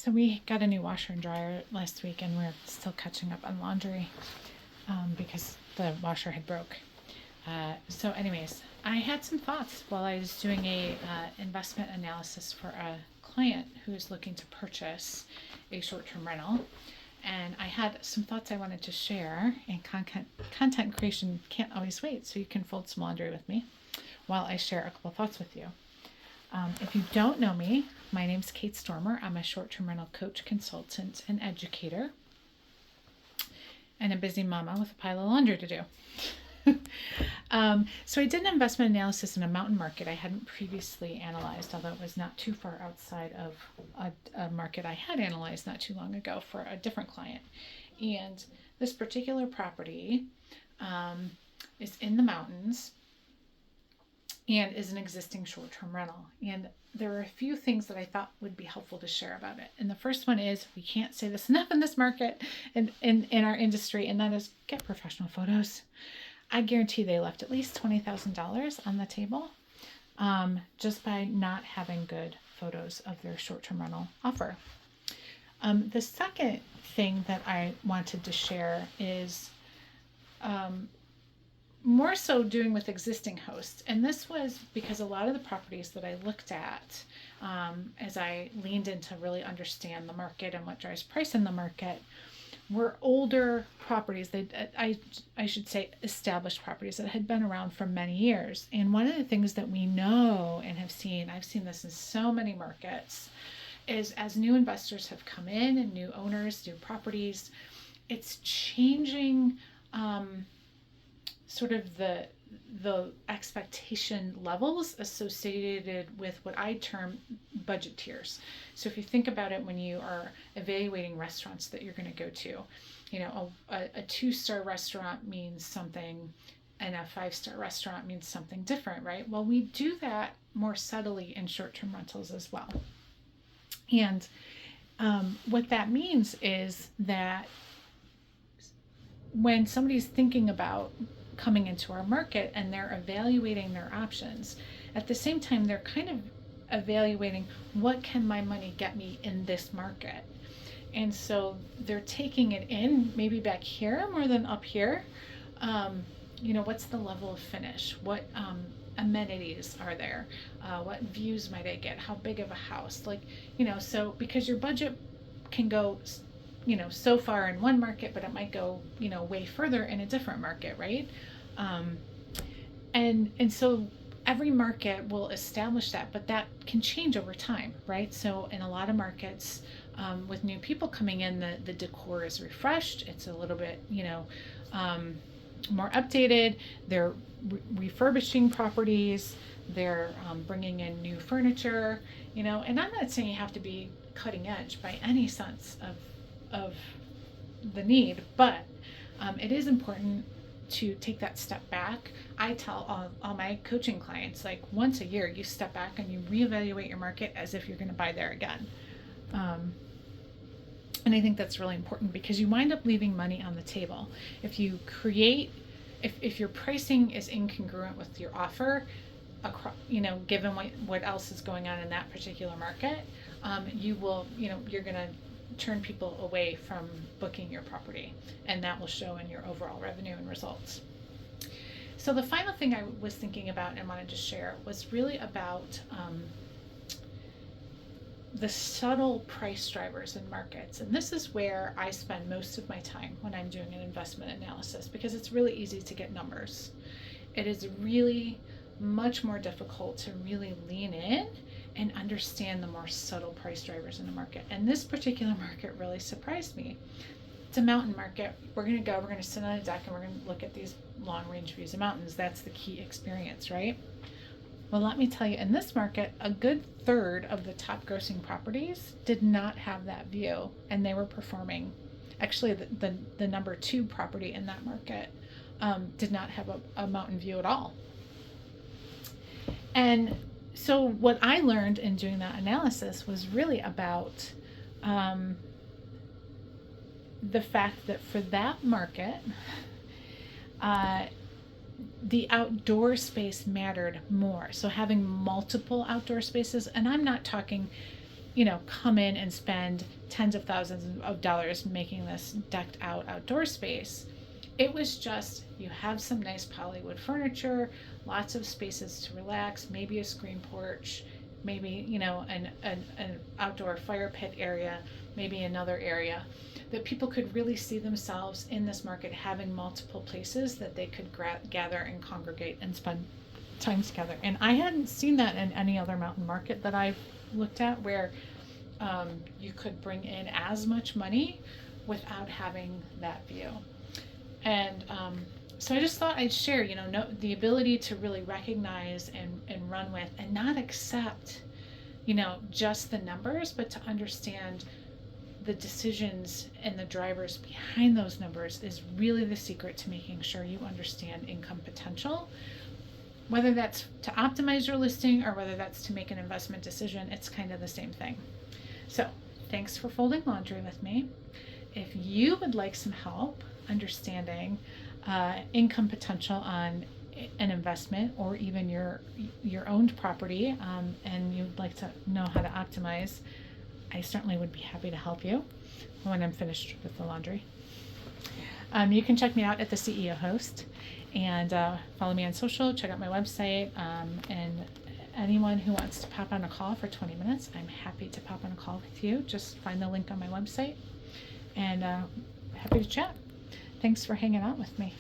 So we got a new washer and dryer last week, and we're still catching up on laundry because the washer had broke. So anyways, I had some thoughts while I was doing a investment analysis for a client who's looking to purchase a short-term rental. And I had some thoughts I wanted to share, and content creation can't always wait, so you can fold some laundry with me while I share a couple thoughts with you. If you don't know me, my name's Kate Stormer. I'm a short-term rental coach, consultant, and educator, and a busy mama with a pile of laundry to do. So I did an investment analysis in a mountain market I hadn't previously analyzed, although it was not too far outside of a market I had analyzed not too long ago for a different client. And this particular property is in the mountains and is an existing short-term rental. And there are a few things that I thought would be helpful to share about it. And the first one is, we can't say this enough in this market and in our industry, and that is get professional photos. I guarantee they left at least $20,000 on the table just by not having good photos of their short-term rental offer. The second thing that I wanted to share is more so doing with existing hosts. And this was because a lot of the properties that I looked at as I leaned in to really understand the market and what drives price in the market were older properties. I should say established properties that had been around for many years. And one of the things that we know and have seen, I've seen this in so many markets, is as new investors have come in and new owners, new properties, it's changing sort of the expectation levels associated with what I term budget tiers. So if you think about it, when you are evaluating restaurants that you're going to go to, you know, a 2-star restaurant means something and a 5-star restaurant means something different, right? Well, we do that more subtly in short-term rentals as well. And what that means is that when somebody's thinking about coming into our market and they're evaluating their options, at the same time they're kind of evaluating, what can my money get me in this market? And so they're taking it in, maybe back here more than up here. You know, what's the level of finish? What amenities are there? What views might I get? How big of a house? Like, you know, so because your budget can go, you know, so far in one market, but it might go, you know, way further in a different market, right? And so every market will establish that, but that can change over time, right? So in a lot of markets, with new people coming in, the decor is refreshed. It's a little bit, you know, more updated. They're refurbishing properties. They're bringing in new furniture, you know, and I'm not saying you have to be cutting edge by any sense of the need, but it is important to take that step back. I tell all my coaching clients, like, once a year you step back and you reevaluate your market as if you're going to buy there again. And I think that's really important because you wind up leaving money on the table. If you create, if your pricing is incongruent with your offer, you know, given what else is going on in that particular market, you will, you know, you're going to turn people away from booking your property, and that will show in your overall revenue and results. So the final thing I was thinking about and wanted to share was really about the subtle price drivers in markets. And this is where I spend most of my time when I'm doing an investment analysis, because it's really easy to get numbers. It is really much more difficult to really lean in and understand the more subtle price drivers in the market. And this particular market really surprised me. It's a mountain market. We're going to sit on a deck and we're going to look at these long range views of mountains. That's the key experience, right? Well, let me tell you, in this market, a good third of the top grossing properties did not have that view, and they were performing. Actually, the number 2 property in that market did not have a mountain view at all. And so what I learned in doing that analysis was really about the fact that for that market, the outdoor space mattered more. So having multiple outdoor spaces, and I'm not talking come in and spend tens of thousands of dollars making this decked out outdoor space. It was just, you have some nice polywood furniture, lots of spaces to relax, maybe a screen porch, maybe, an outdoor fire pit area, maybe another area, that people could really see themselves in this market having multiple places that they could gather and congregate and spend time together. And I hadn't seen that in any other mountain market that I've looked at, where you could bring in as much money without having that view. And so I just thought I'd share, the ability to really recognize and run with, and not accept, just the numbers, but to understand the decisions and the drivers behind those numbers is really the secret to making sure you understand income potential. Whether that's to optimize your listing or whether that's to make an investment decision, it's kind of the same thing. So thanks for folding laundry with me. If you would like some help understanding income potential on an investment, or even your owned property, and you'd like to know how to optimize, I certainly would be happy to help you when I'm finished with the laundry. You can check me out at the CEO Host, and follow me on social, check out my website, and anyone who wants to pop on a call for 20 minutes, I'm happy to pop on a call with you. Just find the link on my website, and happy to chat. Thanks for hanging out with me.